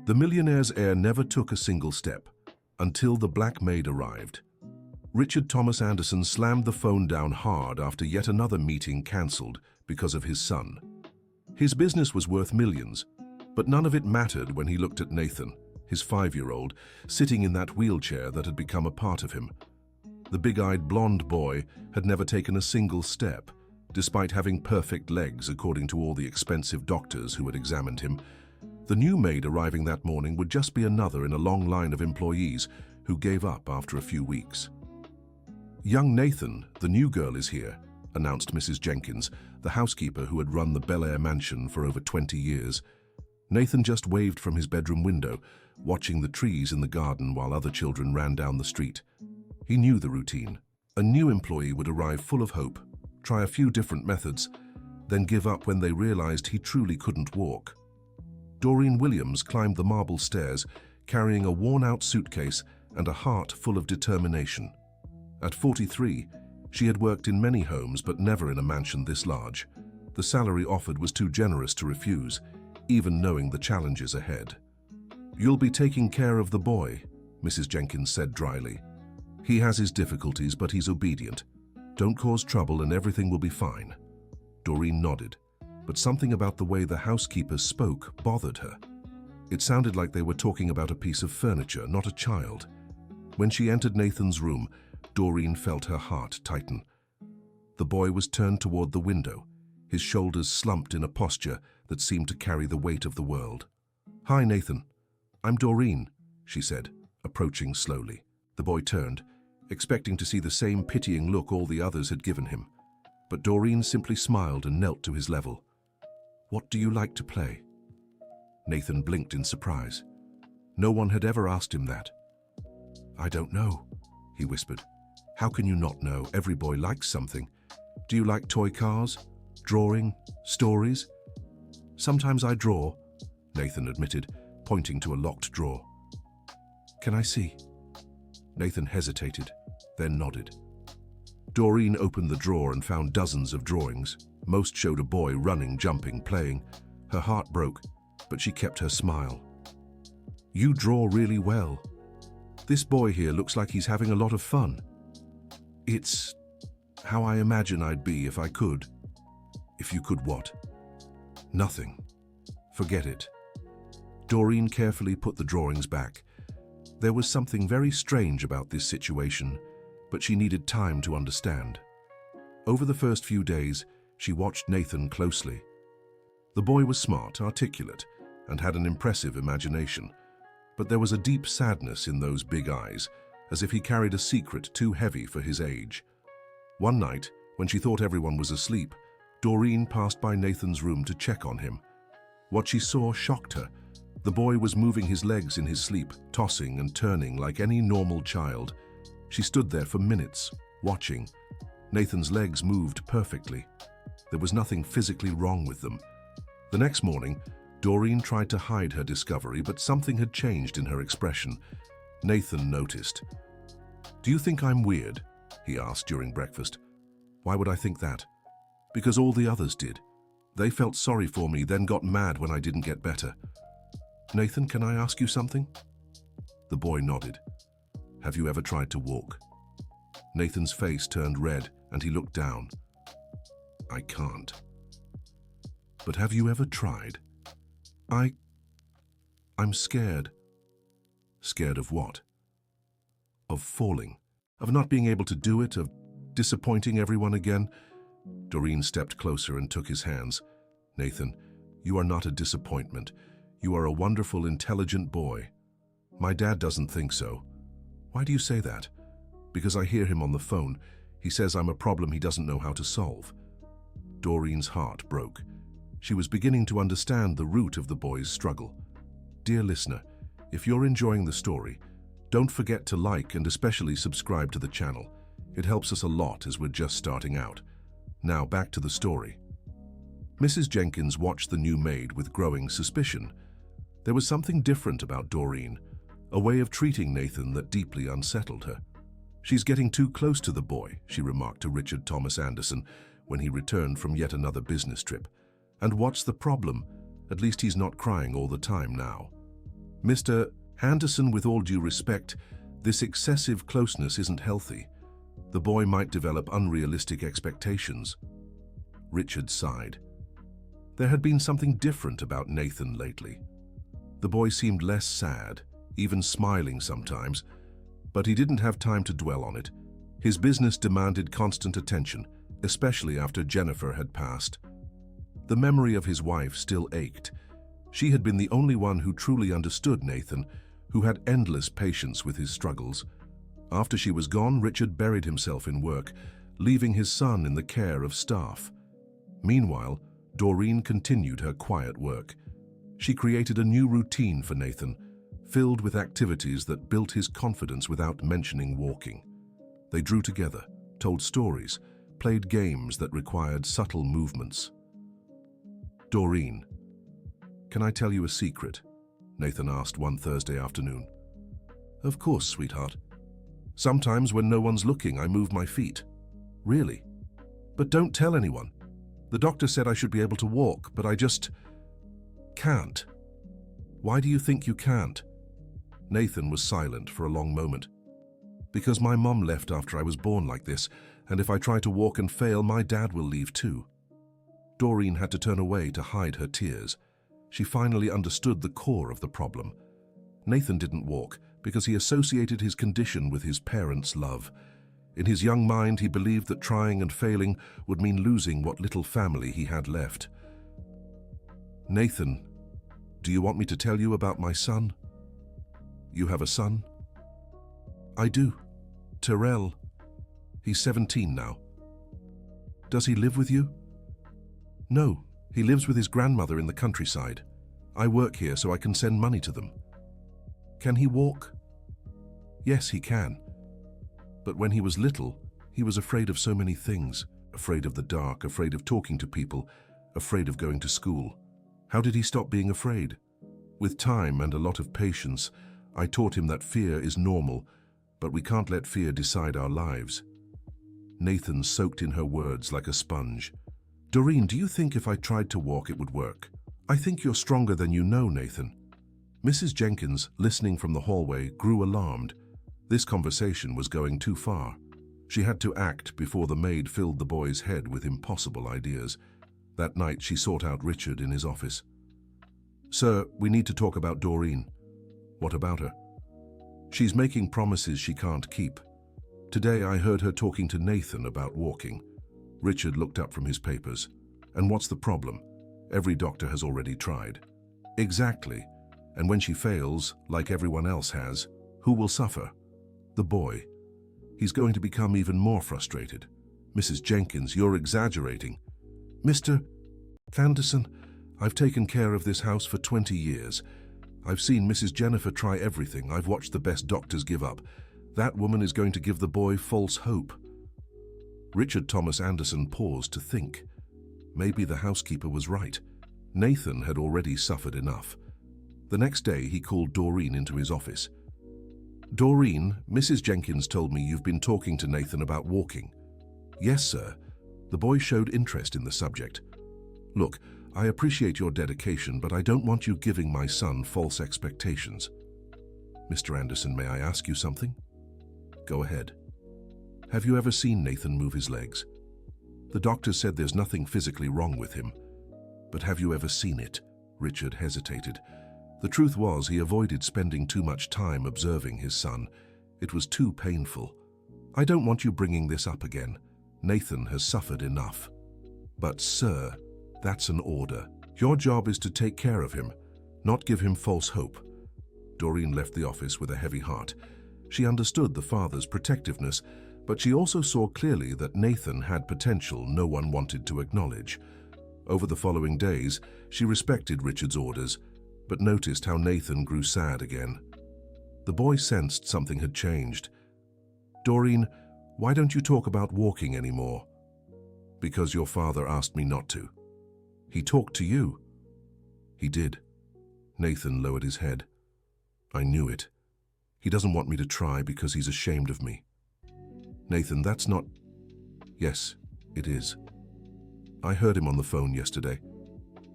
The Millionaire's heir never took a single step until the Black Maid arrived. Richard Thomas Anderson slammed the phone down hard after yet another meeting cancelled because of his son. His business was worth millions, but none of it mattered when he looked at Nathan, his 5-year-old, sitting in that wheelchair that had become a part of him. The big-eyed blonde boy had never taken a single step, despite having perfect legs according to all the expensive doctors who had examined him. The new maid arriving that morning would just be another in a long line of employees who gave up after a few weeks. "Young Nathan, the new girl, is here," announced Mrs. Jenkins, the housekeeper who had run the Bel Air mansion for over 20 years. Nathan just waved from his bedroom window, watching the trees in the garden while other children ran down the street. He knew the routine. A new employee would arrive full of hope, try a few different methods, then give up when they realized he truly couldn't walk. Doreen Williams climbed the marble stairs, carrying a worn-out suitcase and a heart full of determination. At 43, she had worked in many homes but never in a mansion this large. The salary offered was too generous to refuse, even knowing the challenges ahead. "You'll be taking care of the boy," Mrs. Jenkins said dryly. "He has his difficulties, but he's obedient. Don't cause trouble and everything will be fine." Doreen nodded, but something about the way the housekeepers spoke bothered her. It sounded like they were talking about a piece of furniture, not a child. When she entered Nathan's room, Doreen felt her heart tighten. The boy was turned toward the window, his shoulders slumped in a posture that seemed to carry the weight of the world. "Hi, Nathan. I'm Doreen," she said, approaching slowly. The boy turned, expecting to see the same pitying look all the others had given him. But Doreen simply smiled and knelt to his level. "What do you like to play?" Nathan blinked in surprise. No one had ever asked him that. "I don't know," he whispered. "How can you not know? Every boy likes something. Do you like toy cars? Drawing? Stories?" "Sometimes I draw," Nathan admitted, pointing to a locked drawer. "Can I see?" Nathan hesitated, then nodded. Doreen opened the drawer and found dozens of drawings. Most showed a boy running, jumping, playing. Her heart broke, but she kept her smile. "You draw really well. This boy here looks like he's having a lot of fun." "It's how I imagine I'd be if I could." "If you could what?" "Nothing. Forget it." Doreen carefully put the drawings back. There was something very strange about this situation, but she needed time to understand. Over the first few days, she watched Nathan closely. The boy was smart, articulate, and had an impressive imagination, but there was a deep sadness in those big eyes, as if he carried a secret too heavy for his age. One night, when she thought everyone was asleep, Doreen passed by Nathan's room to check on him. What she saw shocked her. The boy was moving his legs in his sleep, tossing and turning like any normal child. She stood there for minutes, watching. Nathan's legs moved perfectly. There was nothing physically wrong with them. The next morning, Doreen tried to hide her discovery, but something had changed in her expression. Nathan noticed. "Do you think I'm weird?" he asked during breakfast. "Why would I think that?" "Because all the others did. They felt sorry for me, then got mad when I didn't get better." "Nathan, can I ask you something?" The boy nodded. "Have you ever tried to walk?" Nathan's face turned red and he looked down. "I can't." "But have you ever tried?" I'm scared." "Scared of what?" "Of falling. Of not being able to do it, of disappointing everyone again." Doreen stepped closer and took his hands. "Nathan, you are not a disappointment. You are a wonderful, intelligent boy. My dad doesn't think so." "Why do you say that?" "Because I hear him on the phone. He says I'm a problem he doesn't know how to solve." Doreen's heart broke. She was beginning to understand the root of the boy's struggle. Dear listener, if you're enjoying the story, don't forget to like and especially subscribe to the channel. It helps us a lot as we're just starting out. Now back to the story. Mrs. Jenkins watched the new maid with growing suspicion. There was something different about Doreen, a way of treating Nathan that deeply unsettled her. "She's getting too close to the boy," she remarked to Richard Thomas Anderson when he returned from yet another business trip. "And what's the problem? At least he's not crying all the time now." Mr. Anderson, with all due respect, this excessive closeness isn't healthy. The boy might develop unrealistic expectations. Richard sighed. There had been something different about Nathan lately. The boy seemed less sad, even smiling sometimes, but he didn't have time to dwell on it. His business demanded constant attention, especially after Jennifer had passed. The memory of his wife still ached. She had been the only one who truly understood Nathan, who had endless patience with his struggles. After she was gone, Richard buried himself in work, leaving his son in the care of staff. Meanwhile, Doreen continued her quiet work. She created a new routine for Nathan, filled with activities that built his confidence without mentioning walking. They drew together, told stories, played games that required subtle movements. "Doreen, can I tell you a secret?" Nathan asked one Thursday afternoon. "Of course, sweetheart. Sometimes when no one's looking, I move my feet." "Really? But don't tell anyone. The doctor said I should be able to walk, but I just can't." "Why do you think you can't?" Nathan was silent for a long moment. "Because my mom left after I was born like this, and if I try to walk and fail, my dad will leave too." Doreen had to turn away to hide her tears. She finally understood the core of the problem. Nathan didn't walk because he associated his condition with his parents' love. In his young mind, he believed that trying and failing would mean losing what little family he had left. "Nathan, do you want me to tell you about my son?" "You have a son?" "I do. Terrell. He's 17 now." "Does he live with you?" "No, he lives with his grandmother in the countryside. I work here so I can send money to them." "Can he walk?" "Yes, he can. But when he was little, he was afraid of so many things. Afraid of the dark, afraid of talking to people, afraid of going to school." "How did he stop being afraid?" "With time and a lot of patience, I taught him that fear is normal, but we can't let fear decide our lives." Nathan soaked in her words like a sponge. "Doreen, do you think if I tried to walk it would work?" "I think you're stronger than you know, Nathan." Mrs. Jenkins, listening from the hallway, grew alarmed. This conversation was going too far. She had to act before the maid filled the boy's head with impossible ideas. That night she sought out Richard in his office. "Sir, we need to talk about Doreen." "What about her?" "She's making promises she can't keep. Today I heard her talking to Nathan about walking." Richard looked up from his papers. "And what's the problem? Every doctor has already tried." "Exactly. And when she fails, like everyone else has, who will suffer?" "The boy. He's going to become even more frustrated." "Mrs. Jenkins, you're exaggerating." "Mr. Anderson, I've taken care of this house for 20 years. I've seen Mrs. Jennifer try everything. I've watched the best doctors give up. That woman is going to give the boy false hope." Richard Thomas Anderson paused to think. Maybe the housekeeper was right. Nathan had already suffered enough. The next day he called Doreen into his office. "Doreen, Mrs. Jenkins told me you've been talking to Nathan about walking." "Yes, sir." The boy showed interest in the subject. "Look, I appreciate your dedication, but I don't want you giving my son false expectations." "Mr. Anderson, may I ask you something?" "Go ahead." "Have you ever seen Nathan move his legs?" "The doctor said there's nothing physically wrong with him." "But have you ever seen it?" Richard hesitated. The truth was, he avoided spending too much time observing his son. It was too painful. "I don't want you bringing this up again. Nathan has suffered enough." "But, sir, that's an order. Your job is to take care of him, not give him false hope." Doreen left the office with a heavy heart. She understood the father's protectiveness, but she also saw clearly that Nathan had potential no one wanted to acknowledge. Over the following days, she respected Richard's orders, but noticed how Nathan grew sad again. The boy sensed something had changed. "Doreen, why don't you talk about walking anymore?" "Because your father asked me not to." "He talked to you?" "He did." Nathan lowered his head. "I knew it. He doesn't want me to try because he's ashamed of me." "Nathan, that's not—" "Yes, it is. I heard him on the phone yesterday.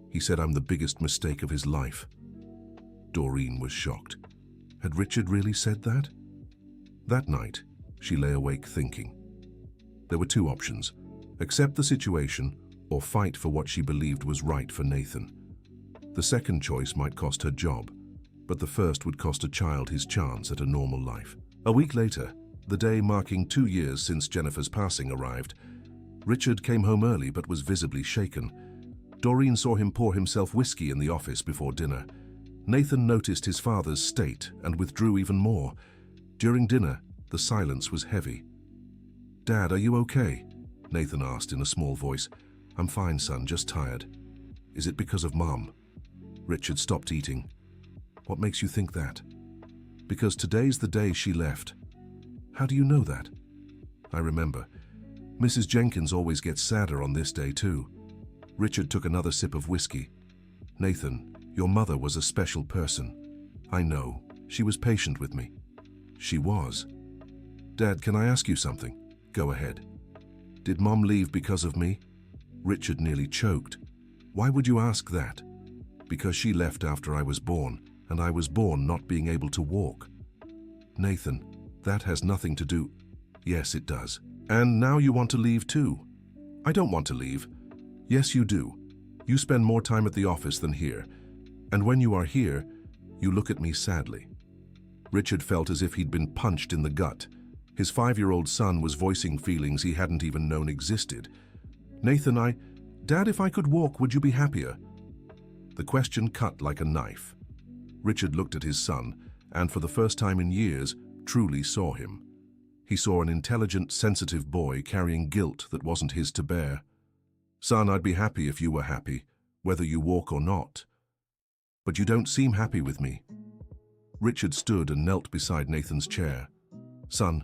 He said I'm the biggest mistake of his life." Doreen was shocked. Had Richard really said that? That night, she lay awake thinking. There were two options: accept the situation or fight for what she believed was right for Nathan. The second choice might cost her job, but the first would cost a child his chance at a normal life. A week later, the day marking 2 years since Jennifer's passing arrived. Richard came home early but was visibly shaken. Doreen saw him pour himself whiskey in the office before dinner. Nathan noticed his father's state and withdrew even more. During dinner, the silence was heavy. "Dad, are you okay?" Nathan asked in a small voice. "I'm fine, son, just tired." "Is it because of Mom?" Richard stopped eating. "What makes you think that?" "Because today's the day she left." "How do you know that?" "I remember. Mrs. Jenkins always gets sadder on this day too." Richard took another sip of whiskey. "Nathan, your mother was a special person." "I know. She was patient with me." "She was." "Dad, can I ask you something?" "Go ahead." "Did Mom leave because of me?" Richard nearly choked. "Why would you ask that?" "Because she left after I was born, and I was born not being able to walk." "Nathan, that has nothing to do." "Yes, it does. And now you want to leave too." "I don't want to leave." "Yes, you do. You spend more time at the office than here. And when you are here, you look at me sadly." Richard felt as if he'd been punched in the gut. His 5-year-old son was voicing feelings he hadn't even known existed. "Nathan, Dad, if I could walk, would you be happier?" The question cut like a knife. Richard looked at his son, and for the first time in years, truly saw him. He saw an intelligent, sensitive boy carrying guilt that wasn't his to bear. "Son, I'd be happy if you were happy, whether you walk or not. But you don't seem happy with me." Richard stood and knelt beside Nathan's chair. "Son,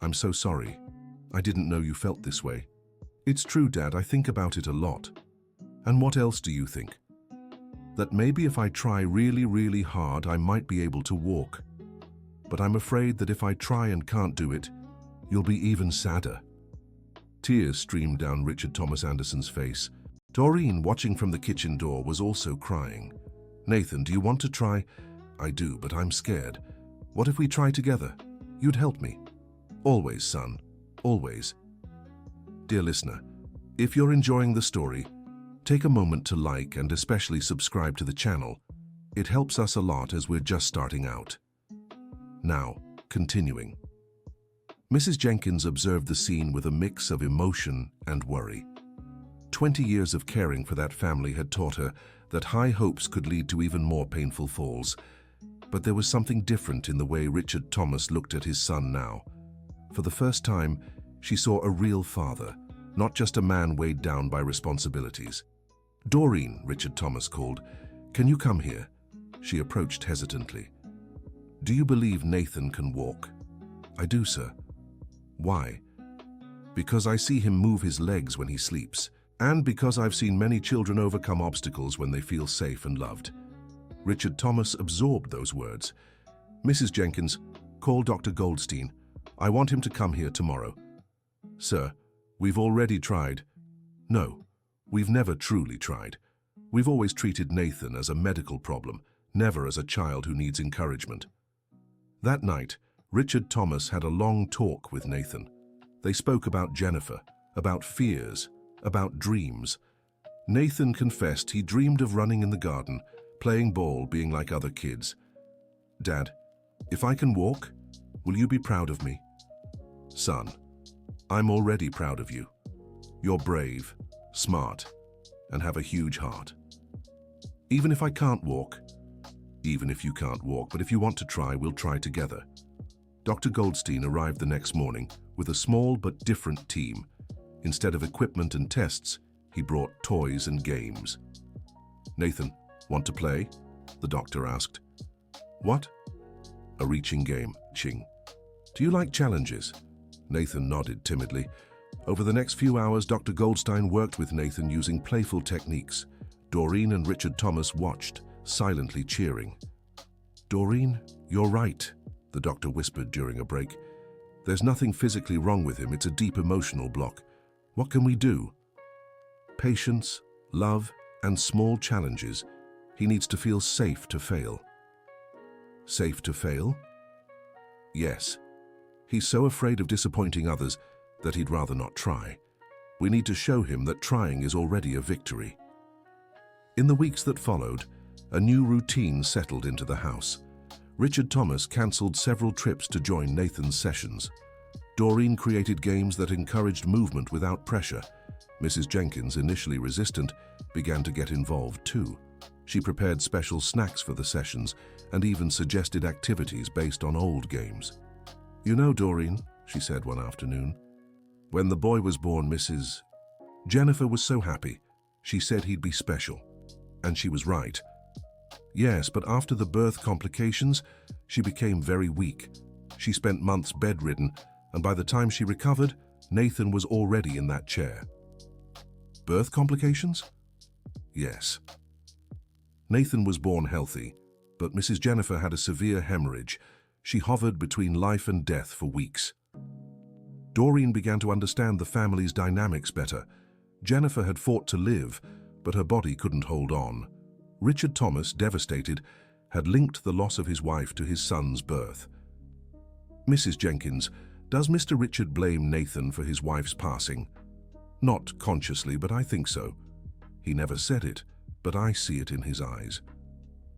I'm so sorry. I didn't know you felt this way." "It's true, Dad, I think about it a lot." "And what else do you think?" "That maybe if I try really, really hard, I might be able to walk. But I'm afraid that if I try and can't do it, you'll be even sadder." Tears streamed down Richard Thomas Anderson's face. Doreen, watching from the kitchen door, was also crying. "Nathan, do you want to try?" "I do, but I'm scared." "What if we try together? You'd help me." "Always, son. Always." Dear listener, if you're enjoying the story, take a moment to like and especially subscribe to the channel. It helps us a lot as we're just starting out. Now, continuing. Mrs. Jenkins observed the scene with a mix of emotion and worry. 20 years of caring for that family had taught her that high hopes could lead to even more painful falls. But there was something different in the way Richard Thomas looked at his son now. For the first time, she saw a real father, not just a man weighed down by responsibilities. "Doreen," Richard Thomas called. "Can you come here?" She approached hesitantly. "Do you believe Nathan can walk?" "I do, sir." "Why?" "Because I see him move his legs when he sleeps, and because I've seen many children overcome obstacles when they feel safe and loved." Richard Thomas absorbed those words. "Mrs. Jenkins, call Dr. Goldstein. I want him to come here tomorrow." "Sir, we've already tried." "No, we've never truly tried. We've always treated Nathan as a medical problem, never as a child who needs encouragement." That night, Richard Thomas had a long talk with Nathan. They spoke about Jennifer, about fears, about dreams. Nathan confessed he dreamed of running in the garden, playing ball, being like other kids. "Dad, if I can walk, will you be proud of me?" "Son, I'm already proud of you. You're brave, smart, and have a huge heart. Even if I can't walk," "Even if you can't walk, but if you want to try, we'll try together." Dr. Goldstein arrived the next morning with a small but different team. Instead of equipment and tests, he brought toys and games. "Nathan, want to play?" the doctor asked. "What?" "A reaching game, Ching." "Do you like challenges?" Nathan nodded timidly. Over the next few hours, Dr. Goldstein worked with Nathan using playful techniques. Doreen and Richard Thomas watched, silently cheering. "Doreen, you're right," the doctor whispered during a break. "There's nothing physically wrong with him, it's a deep emotional block. What can we do?" "Patience, love, and small challenges. He needs to feel safe to fail." Safe to fail? Yes. He's so afraid of disappointing others that he'd rather not try. We need to show him that trying is already a victory. In the weeks that followed, a new routine settled into the house. Richard Thomas cancelled several trips to join Nathan's sessions. Doreen created games that encouraged movement without pressure. Mrs. Jenkins, initially resistant, began to get involved too. She prepared special snacks for the sessions and even suggested activities based on old games. "You know, Doreen," she said one afternoon, "when the boy was born, Mrs. Jennifer was so happy. She said he'd be special." And she was right. Yes, but after the birth complications, she became very weak. She spent months bedridden, and by the time she recovered, Nathan was already in that chair. Birth complications? Yes. Nathan was born healthy, but Mrs. Jennifer had a severe hemorrhage. She hovered between life and death for weeks. Doreen began to understand the family's dynamics better. Jennifer had fought to live, but her body couldn't hold on. Richard Thomas, devastated, had linked the loss of his wife to his son's birth. "Mrs. Jenkins, does Mr. Richard blame Nathan for his wife's passing?" "Not consciously, but I think so. He never said it, but I see it in his eyes.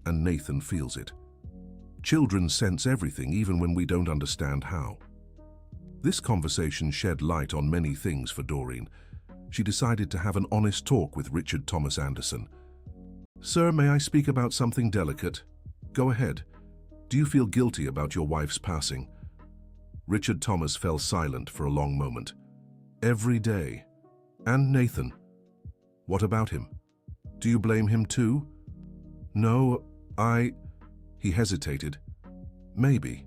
And Nathan feels it. Children sense everything, even when we don't understand how." This conversation shed light on many things for Doreen. She decided to have an honest talk with Richard Thomas Anderson. "Sir, may I speak about something delicate?" "Go ahead. Do you feel guilty about your wife's passing?" Richard Thomas fell silent for a long moment. "Every day. And Nathan. What about him? Do you blame him too?" "No, He hesitated. "Maybe.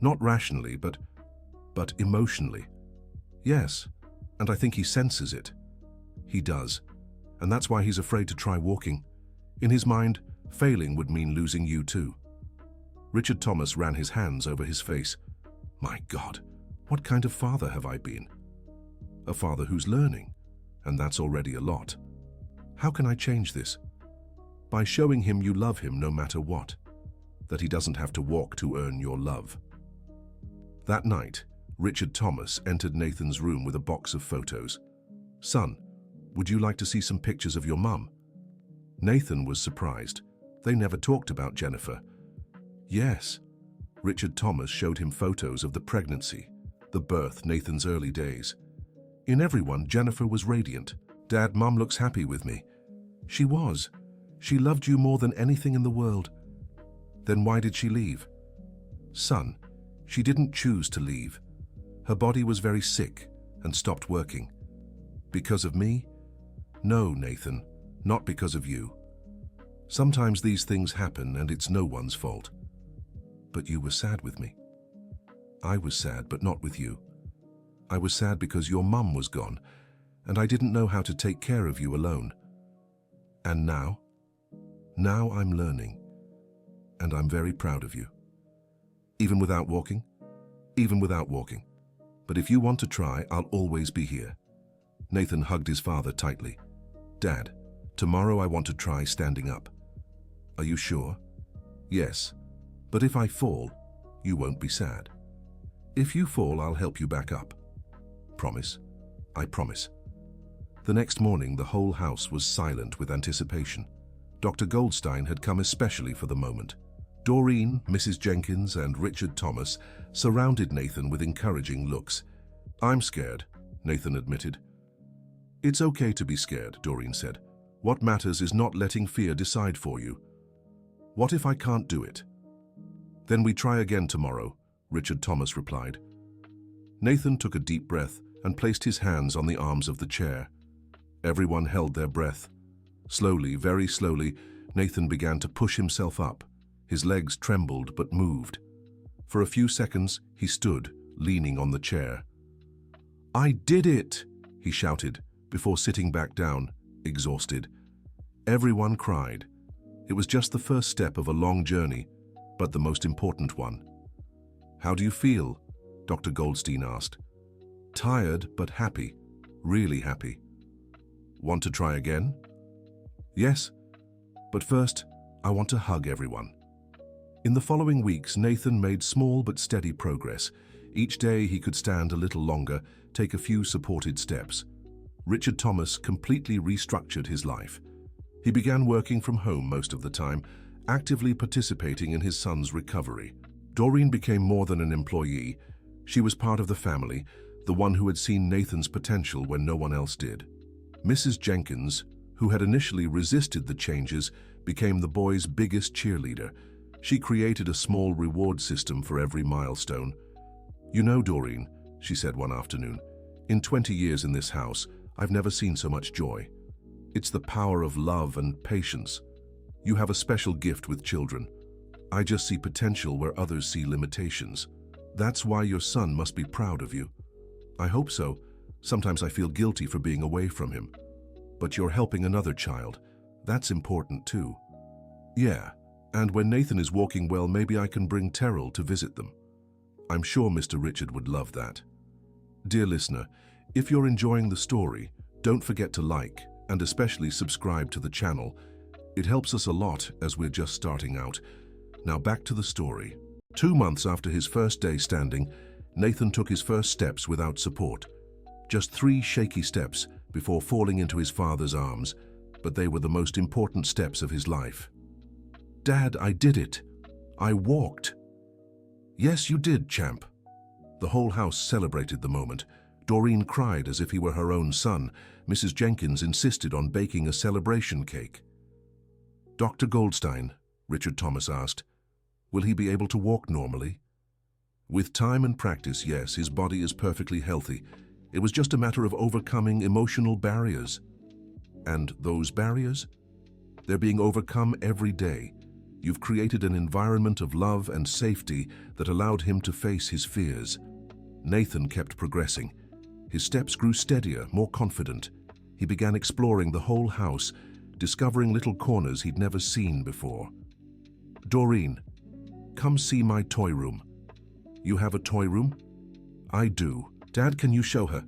Not rationally, but emotionally. Yes, and I think he senses it." "He does. And that's why he's afraid to try walking. In his mind, failing would mean losing you too." Richard Thomas ran his hands over his face. "My God, what kind of father have I been?" "A father who's learning, and that's already a lot." "How can I change this?" "By showing him you love him no matter what, that he doesn't have to walk to earn your love." That night, Richard Thomas entered Nathan's room with a box of photos. "Son, would you like to see some pictures of your mum?" Nathan was surprised. They never talked about Jennifer. "Yes." Richard Thomas showed him photos of the pregnancy, the birth, Nathan's early days. "In everyone, Jennifer was radiant. Dad, Mum looks happy with me." "She was. She loved you more than anything in the world." "Then why did she leave?" "Son, she didn't choose to leave. Her body was very sick and stopped working." "Because of me?" "No, Nathan, not because of you. Sometimes these things happen and it's no one's fault." "But you were sad with me." "I was sad, but not with you. I was sad because your mum was gone, and I didn't know how to take care of you alone. And now? Now I'm learning, and I'm very proud of you." "Even without walking?" "Even without walking. But if you want to try, I'll always be here." Nathan hugged his father tightly. "Dad, tomorrow I want to try standing up." "Are you sure?" "Yes. But if I fall, you won't be sad." "If you fall, I'll help you back up." "Promise?" "I promise." The next morning, the whole house was silent with anticipation. Dr. Goldstein had come especially for the moment. Doreen, Mrs. Jenkins, and Richard Thomas surrounded Nathan with encouraging looks. "I'm scared," Nathan admitted. "It's okay to be scared," Doreen said. "What matters is not letting fear decide for you." "What if I can't do it?" "Then we try again tomorrow," Richard Thomas replied. Nathan took a deep breath and placed his hands on the arms of the chair. Everyone held their breath. Slowly, very slowly, Nathan began to push himself up. His legs trembled but moved. For a few seconds, he stood, leaning on the chair. "I did it!" he shouted, before sitting back down, exhausted. Everyone cried. It was just the first step of a long journey, but the most important one. "How do you feel?" Dr. Goldstein asked. "Tired, but happy. Really happy." "Want to try again?" "Yes, but first, I want to hug everyone." In the following weeks, Nathan made small but steady progress. Each day he could stand a little longer, take a few supported steps. Richard Thomas completely restructured his life. He began working from home most of the time, actively participating in his son's recovery. Doreen became more than an employee. She was part of the family, the one who had seen Nathan's potential when no one else did. Mrs. Jenkins, who had initially resisted the changes, became the boys' biggest cheerleader. She created a small reward system for every milestone. "You know, Doreen," she said one afternoon, "in 20 years in this house, I've never seen so much joy. It's the power of love and patience. You have a special gift with children. I just see potential where others see limitations. That's why your son must be proud of you." "I hope so. Sometimes I feel guilty for being away from him. But you're helping another child. That's important too." "Yeah, and when Nathan is walking well, maybe I can bring Terrell to visit them. I'm sure Mr. Richard would love that." Dear listener, if you're enjoying the story, don't forget to like and especially subscribe to the channel. It helps us a lot as we're just starting out. Now back to the story. 2 months after his first day standing, Nathan took his first steps without support. Just 3 shaky steps before falling into his father's arms, but they were the most important steps of his life. "Dad, I did it. I walked." "Yes, you did, champ." The whole house celebrated the moment. Doreen cried as if he were her own son. Mrs. Jenkins insisted on baking a celebration cake. "Dr. Goldstein," Richard Thomas asked, "will he be able to walk normally?" "With time and practice, yes, his body is perfectly healthy. It was just a matter of overcoming emotional barriers." "And those barriers? They're being overcome every day. You've created an environment of love and safety that allowed him to face his fears." Nathan kept progressing. His steps grew steadier, more confident. He began exploring the whole house, discovering little corners he'd never seen before. "Doreen, come see my toy room." "You have a toy room?" "I do. Dad, can you show her?"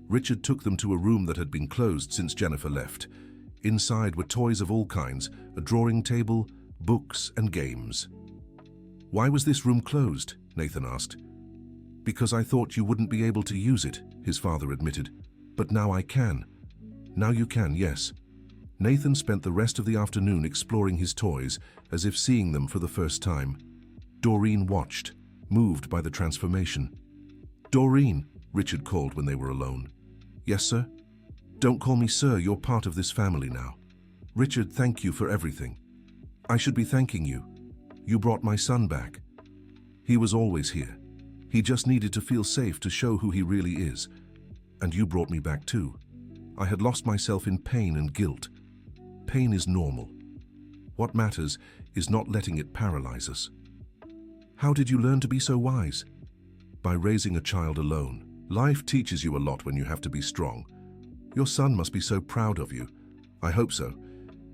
Richard took them to a room that had been closed since Jennifer left. Inside were toys of all kinds, a drawing table, books and games. "Why was this room closed?" Nathan asked. "Because I thought you wouldn't be able to use it," his father admitted. "But now I can." "Now you can, yes." Nathan spent the rest of the afternoon exploring his toys, as if seeing them for the first time. Doreen watched, moved by the transformation. "Doreen," Richard called when they were alone. "Yes, sir?" "Don't call me sir, you're part of this family now." "Richard, thank you for everything." "I should be thanking you. You brought my son back." "He was always here. He just needed to feel safe to show who he really is. And you brought me back too. I had lost myself in pain and guilt. Pain is normal. What matters is not letting it paralyze us." "How did you learn to be so wise?" "By raising a child alone. Life teaches you a lot when you have to be strong. Your son must be so proud of you." "I hope so.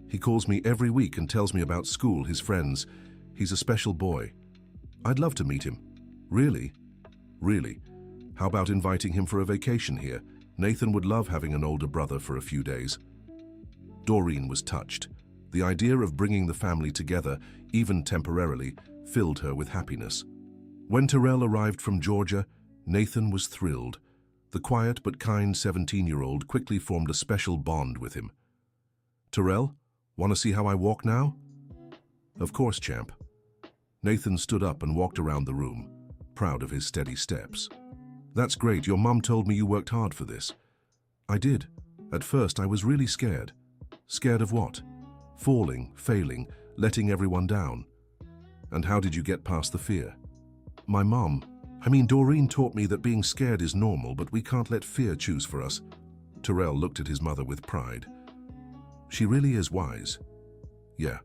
He calls me every week and tells me about school, his friends. He's a special boy. I'd love to meet him." "Really?" "Really. How about inviting him for a vacation here? Nathan would love having an older brother for a few days." Doreen was touched. The idea of bringing the family together, even temporarily, filled her with happiness. When Terrell arrived from Georgia, Nathan was thrilled. The quiet but kind 17-year-old quickly formed a special bond with him. "Terrell, want to see how I walk now?" "Of course, champ." Nathan stood up and walked around the room, proud of his steady steps. "That's great. Your mum told me you worked hard for this." "I did. At first, I was really scared." "Scared of what?" "Falling, failing, letting everyone down." "And how did you get past the fear?" Doreen taught me that being scared is normal, but we can't let fear choose for us." Terrell looked at his mother with pride. "She really is wise." "Yeah.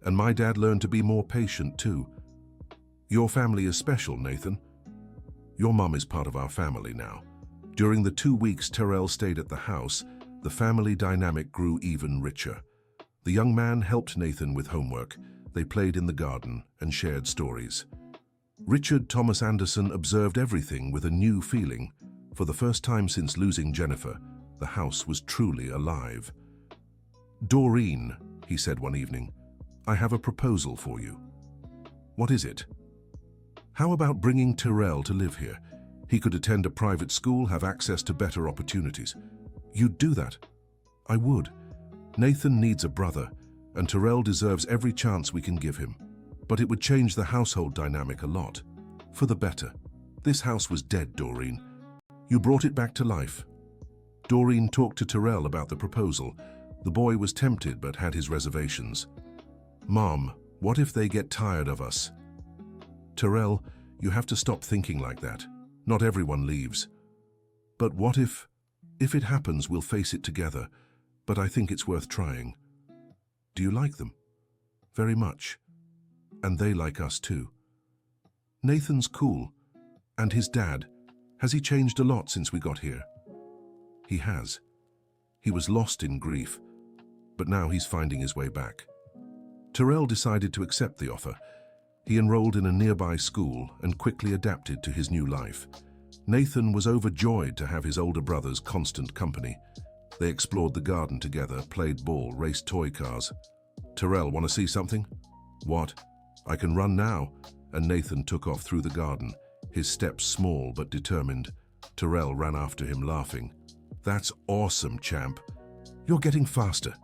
And my dad learned to be more patient too." "Your family is special, Nathan." "Your mum is part of our family now." During the 2 weeks Terrell stayed at the house, the family dynamic grew even richer. The young man helped Nathan with homework. They played in the garden and shared stories. Richard Thomas Anderson observed everything with a new feeling. For the first time since losing Jennifer, the house was truly alive. "Doreen," he said one evening, "I have a proposal for you." What is it? How about bringing Terrell to live here? He could attend a private school, have access to better opportunities. You'd do that? I would. Nathan needs a brother, and Terrell deserves every chance we can give him. But it would change the household dynamic a lot. For the better. This house was dead, Doreen. You brought it back to life. Doreen talked to Terrell about the proposal. The boy was tempted but had his reservations. Mom, what if they get tired of us? Terrell, you have to stop thinking like that. Not everyone leaves. But what if it happens, we'll face it together. But I think it's worth trying. Do you like them? Very much. And they like us too. Nathan's cool. And his dad, has he changed a lot since we got here? He has. He was lost in grief, but now he's finding his way back. Terrell decided to accept the offer. He enrolled in a nearby school and quickly adapted to his new life. Nathan was overjoyed to have his older brother's constant company. They explored the garden together, played ball, raced toy cars. Terrell, want to see something? What? I can run now. And Nathan took off through the garden, his steps small but determined. Terrell ran after him, laughing. That's awesome, champ. You're getting faster.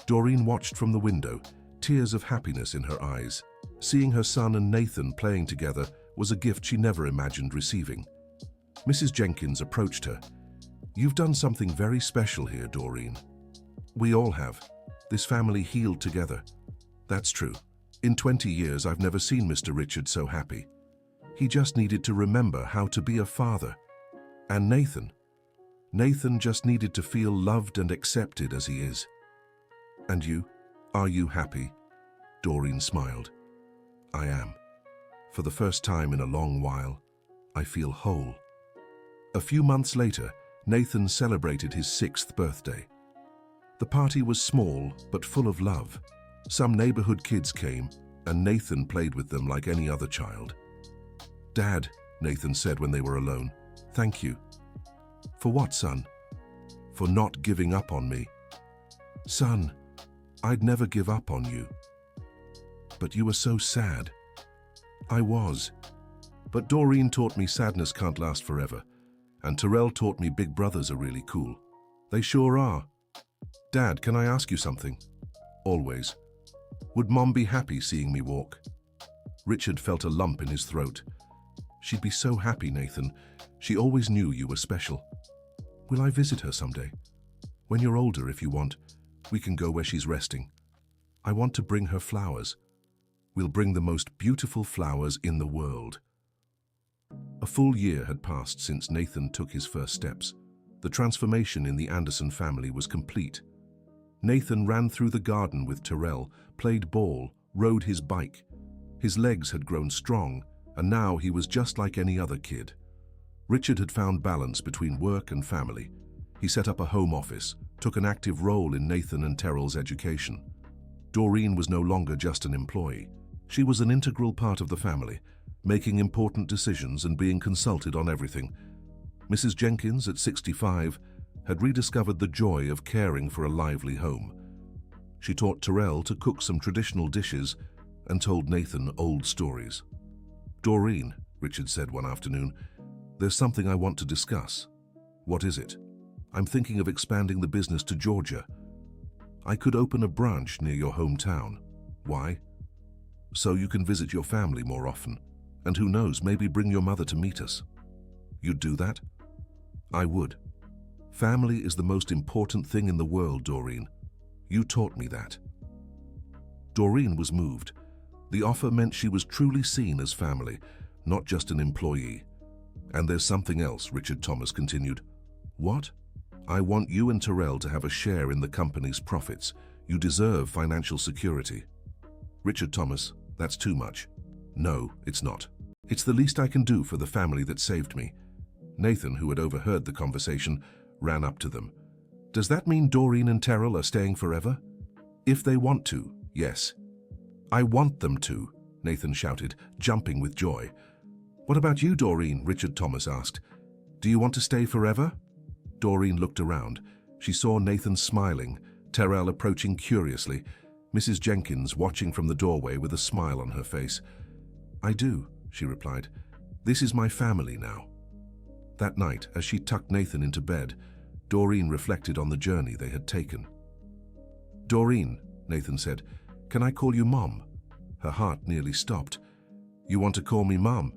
Doreen watched from the window, tears of happiness in her eyes. Seeing her son and Nathan playing together was a gift she never imagined receiving. Mrs. Jenkins approached her. You've done something very special here, Doreen. We all have. This family healed together. That's true. In 20 years, I've never seen Mr. Richard so happy. He just needed to remember how to be a father. And Nathan just needed to feel loved and accepted as he is. And you? Are you happy? Doreen smiled. I am. For the first time in a long while, I feel whole. A few months later, Nathan celebrated his 6th birthday. The party was small but full of love. Some neighborhood kids came, and Nathan played with them like any other child. Dad, Nathan said when they were alone, thank you. For what, son? For not giving up on me. Son, I'd never give up on you. But you were so sad. I was. But Doreen taught me sadness can't last forever. And Terrell taught me big brothers are really cool. They sure are. Dad, can I ask you something? Always. Would Mom be happy seeing me walk? Richard felt a lump in his throat. She'd be so happy, Nathan. She always knew you were special. Will I visit her someday? When you're older, if you want, we can go where she's resting. I want to bring her flowers. We'll bring the most beautiful flowers in the world. A full year had passed since Nathan took his first steps. The transformation in the Anderson family was complete. Nathan ran through the garden with Terrell, played ball, rode his bike. His legs had grown strong, and now he was just like any other kid. Richard had found balance between work and family. He set up a home office, took an active role in Nathan and Terrell's education. Doreen was no longer just an employee. She was an integral part of the family, making important decisions and being consulted on everything. Mrs. Jenkins, at 65, had rediscovered the joy of caring for a lively home. She taught Terrell to cook some traditional dishes and told Nathan old stories. Doreen, Richard said one afternoon, there's something I want to discuss. What is it? I'm thinking of expanding the business to Georgia. I could open a branch near your hometown. Why? So you can visit your family more often. And who knows, maybe bring your mother to meet us. You'd do that? I would. Family is the most important thing in the world, Doreen. You taught me that. Doreen was moved. The offer meant she was truly seen as family, not just an employee. And there's something else, Richard Thomas continued. What? I want you and Terrell to have a share in the company's profits. You deserve financial security. Richard Thomas, that's too much. No, it's not. It's the least I can do for the family that saved me. Nathan, who had overheard the conversation, ran up to them. Does that mean Doreen and Terrell are staying forever? If they want to, yes. I want them to, Nathan shouted, jumping with joy. What about you, Doreen? Richard Thomas asked. Do you want to stay forever? Doreen looked around. She saw Nathan smiling, Terrell approaching curiously, Mrs. Jenkins watching from the doorway with a smile on her face. I do, she replied. This is my family now. That night, as she tucked Nathan into bed, Doreen reflected on the journey they had taken. Doreen, Nathan said, can I call you Mom? Her heart nearly stopped. You want to call me Mom?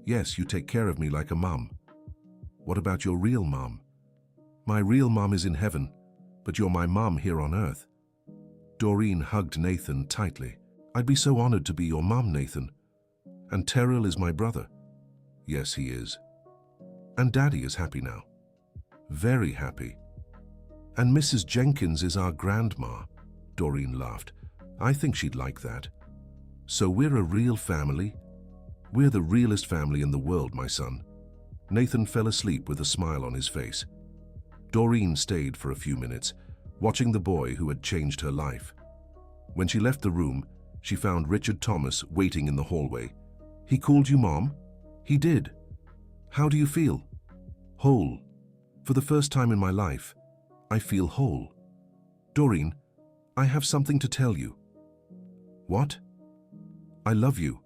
Yes, you take care of me like a mum. What about your real mom? My real mom is in heaven, but you're my mom here on earth. Doreen hugged Nathan tightly. I'd be so honored to be your mom, Nathan. And Terrell is my brother. Yes, he is. And Daddy is happy now. Very happy. And Mrs. Jenkins is our grandma. Doreen laughed. I think she'd like that. So we're a real family? We're the realest family in the world, my son. Nathan fell asleep with a smile on his face. Doreen stayed for a few minutes, watching the boy who had changed her life. When she left the room, she found Richard Thomas waiting in the hallway. He called you Mom? He did. How do you feel? Whole. For the first time in my life, I feel whole. Doreen, I have something to tell you. What? I love you.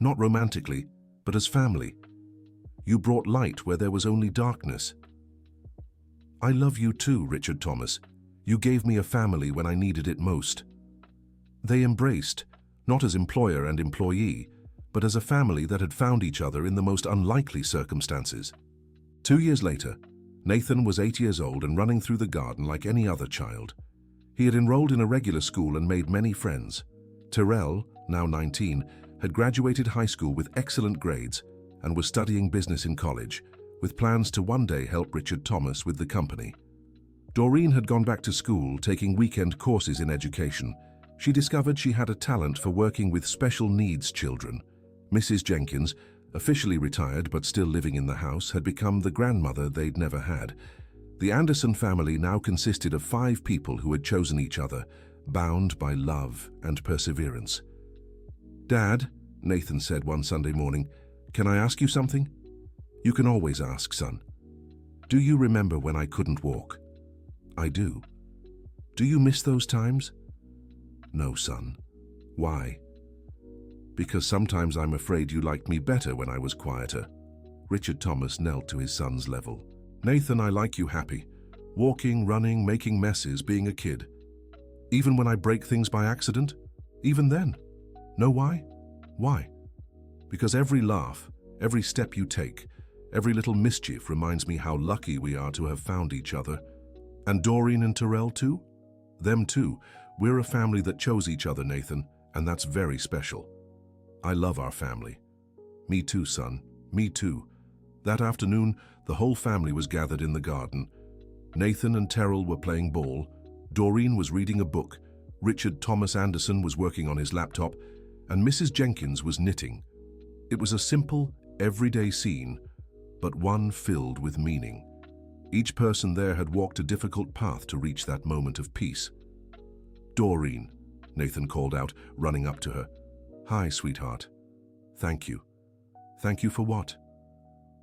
Not romantically, but as family. You brought light where there was only darkness. I love you too, Richard Thomas. You gave me a family when I needed it most. They embraced, not as employer and employee, but as a family that had found each other in the most unlikely circumstances. 2 years later, Nathan was 8 years old and running through the garden like any other child. He had enrolled in a regular school and made many friends. Terrell, now 19, had graduated high school with excellent grades and was studying business in college, with plans to one day help Richard Thomas with the company. Doreen had gone back to school, taking weekend courses in education. She discovered she had a talent for working with special needs children. Mrs. Jenkins, officially retired but still living in the house, had become the grandmother they'd never had. The Anderson family now consisted of 5 people who had chosen each other, bound by love and perseverance. Dad, Nathan said one Sunday morning, can I ask you something? You can always ask, son. Do you remember when I couldn't walk? I do. Do you miss those times? No, son. Why? Because sometimes I'm afraid you liked me better when I was quieter. Richard Thomas knelt to his son's level. Nathan, I like you happy. Walking, running, making messes, being a kid. Even when I break things by accident? Even then? Know why? Why? Because every laugh, every step you take, every little mischief reminds me how lucky we are to have found each other. And Doreen and Terrell too? Them too. We're a family that chose each other, Nathan, and that's very special. I love our family. Me too, son. Me too. That afternoon, the whole family was gathered in the garden. Nathan and Terrell were playing ball. Doreen was reading a book. Richard Thomas Anderson was working on his laptop, and Mrs. Jenkins was knitting. It was a simple, everyday scene, but one filled with meaning. Each person there had walked a difficult path to reach that moment of peace. Doreen, Nathan called out, running up to her. Hi, sweetheart. Thank you. Thank you for what?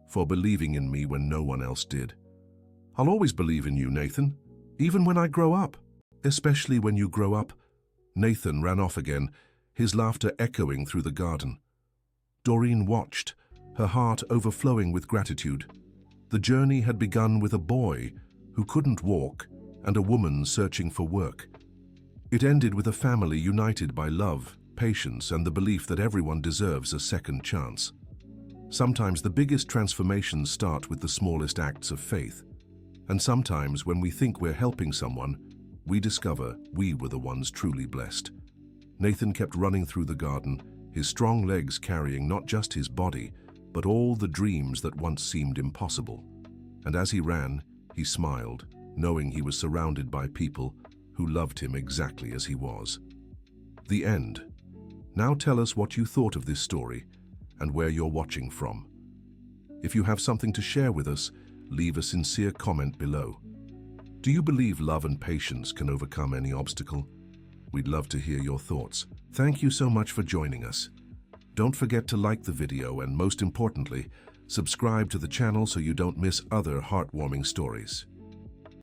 For believing in me when no one else did. I'll always believe in you, Nathan, even when I grow up. Especially when you grow up. Nathan ran off again, his laughter echoing through the garden. Doreen watched, her heart overflowing with gratitude. The journey had begun with a boy who couldn't walk and a woman searching for work. It ended with a family united by love, patience, and the belief that everyone deserves a second chance. Sometimes the biggest transformations start with the smallest acts of faith. And sometimes when we think we're helping someone, we discover we were the ones truly blessed. Nathan kept running through the garden, his strong legs carrying not just his body, but all the dreams that once seemed impossible. And as he ran, he smiled, knowing he was surrounded by people who loved him exactly as he was. The end. Now tell us what you thought of this story and where you're watching from. If you have something to share with us, leave a sincere comment below. Do you believe love and patience can overcome any obstacle? We'd love to hear your thoughts. Thank you so much for joining us. Don't forget to like the video and, most importantly, subscribe to the channel so you don't miss other heartwarming stories.